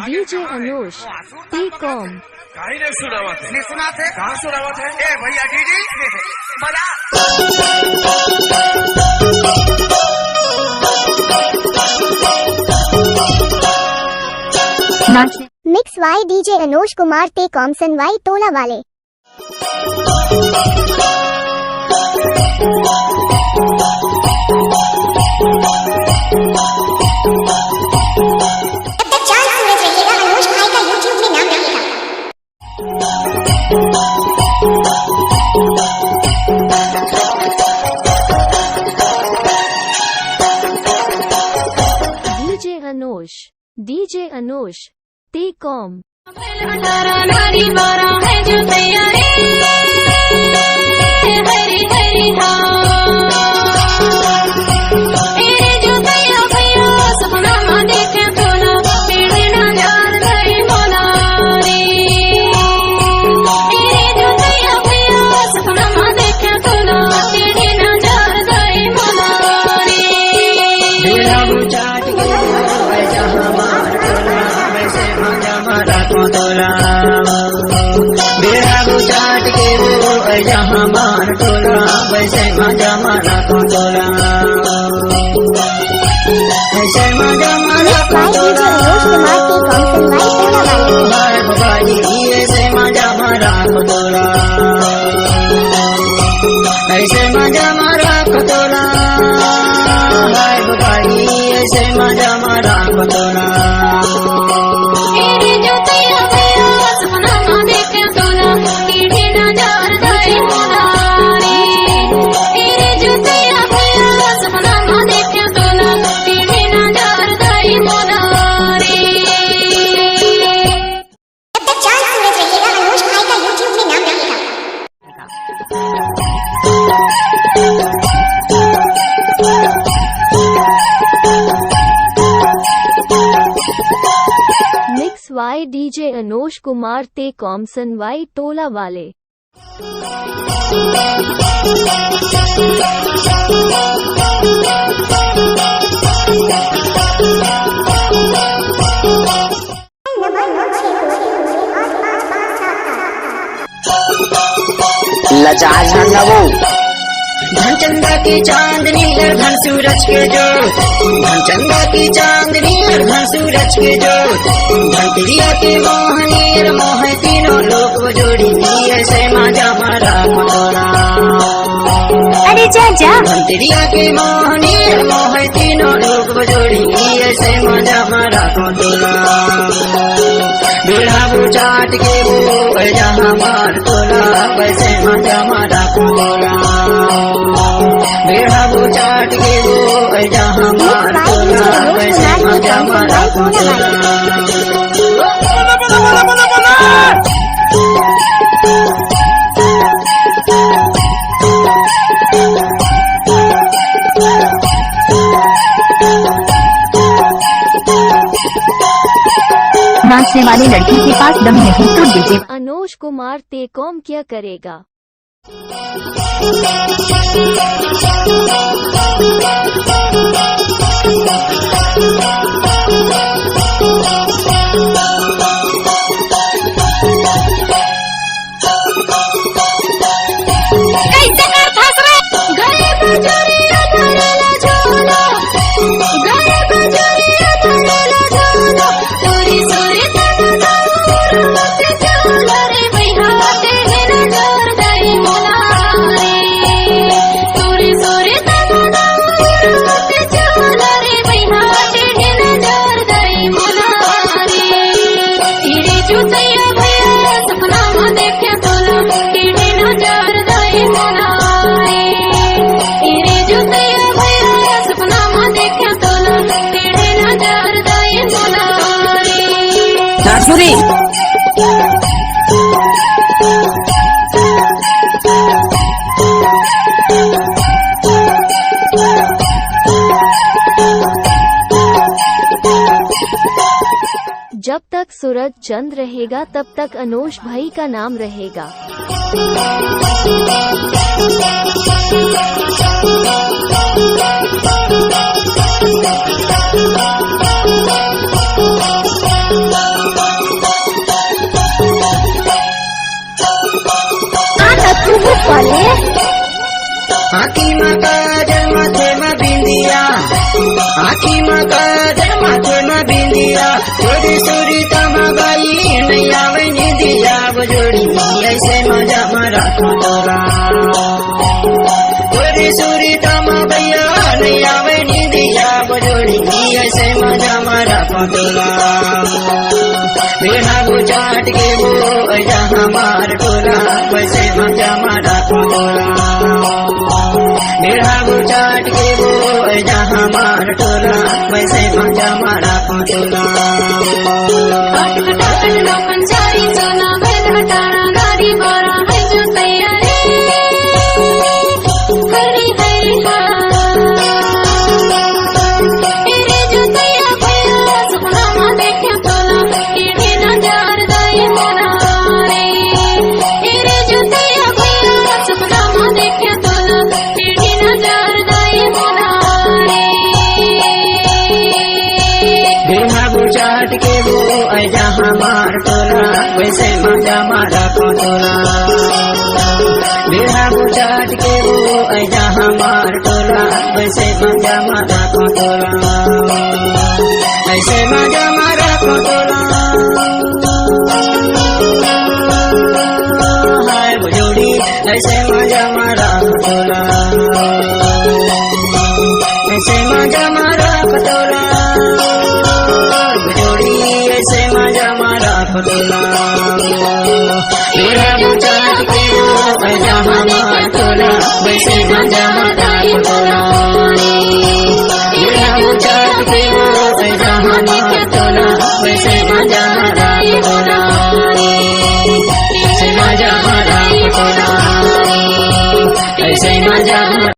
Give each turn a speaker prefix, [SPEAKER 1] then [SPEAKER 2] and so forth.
[SPEAKER 1] DJ Anush टी.com।
[SPEAKER 2] कहीं नहीं सुना थे कहाँ सुनावत है? ए भैया डीडी बजा।
[SPEAKER 3] Mix by DJ Anush Kumar ते कॉमसन वाई टोला वाले।
[SPEAKER 1] डीजे अनुष टी.com।
[SPEAKER 4] जहाँ मार टोला वैसे मजा मारा को टोला, वैसे मजा मारा को टोला। भाई भवानी ऐसे मजा मारा को टोला, ऐसे मजा मारा को टोला। भाई भवानी ऐसे मजा मारा को टोला।
[SPEAKER 1] Mix by DJ Anush Kumar ते कॉमसन वाई टोला वाले।
[SPEAKER 4] लजा झंडा धनचंदा की चांदनी और धन सूरज के जोत, धनचंदा की चांदनी और धन सूरज के जोत। धनतिरिया की मोहनी और मोह तीनों लोग वो जोड़ी थी, ऐसे मजा मारा कोटोला।
[SPEAKER 3] अरे चाचा
[SPEAKER 4] धनतिरिया की मोहनी और मोह तीनों लोग वो जोड़ी थी, ऐसे मजा मारा कोटोला। बेड़ा वो चाट के वो जहाँ मार टोला, वैसे मजा मारा कोटोला। बेड़ा वो चाट के वो जहाँ मार टोला, वैसे मजा मारा कोटोला।
[SPEAKER 5] नाचने वाली लड़की के पास दम नहीं तो डीजे
[SPEAKER 1] अनुष कुमार टी.com क्या करेगा? जब तक सूरज चंद रहेगा तब तक अनुष भाई का नाम रहेगा।
[SPEAKER 4] मुठी में काजल माथे में बिंदिया छोरी छोरी तमा बाई नहीं आवे निदिया बजोड़ी ऐसे मजा मारा तोरा छोरी छोरी तमा भैया नहीं आवे निदिया बजोड़ी ऐसे मजा मारा तोरा बेड़ा गुजाट के वो जहाँ मार टोला वैसे मजा मारा तोरा बेड़ा गुजाट के वो जहाँ मार टोला वैसे मजा मारा टोला चाट के वो जहाँ मार टोला वैसे मजा मारा टोला बेड़ा चाट के वो जहाँ मार टोला वैसे मजा मारा टोला ऐसे मजा मारा टोला हाय बजोड़ी ऐसे मजा मारा टोला ऐसे मजा मारा टोला ऐसे मजा मारा टोला बेड़ा चाट के वो जहाँ मार टोला वैसे मजा मारा टोला बेड़ा चाट के वो जहाँ मार टोला वैसे मजा मारा टोला ऐसे मजा मारा टोला ऐसे मजा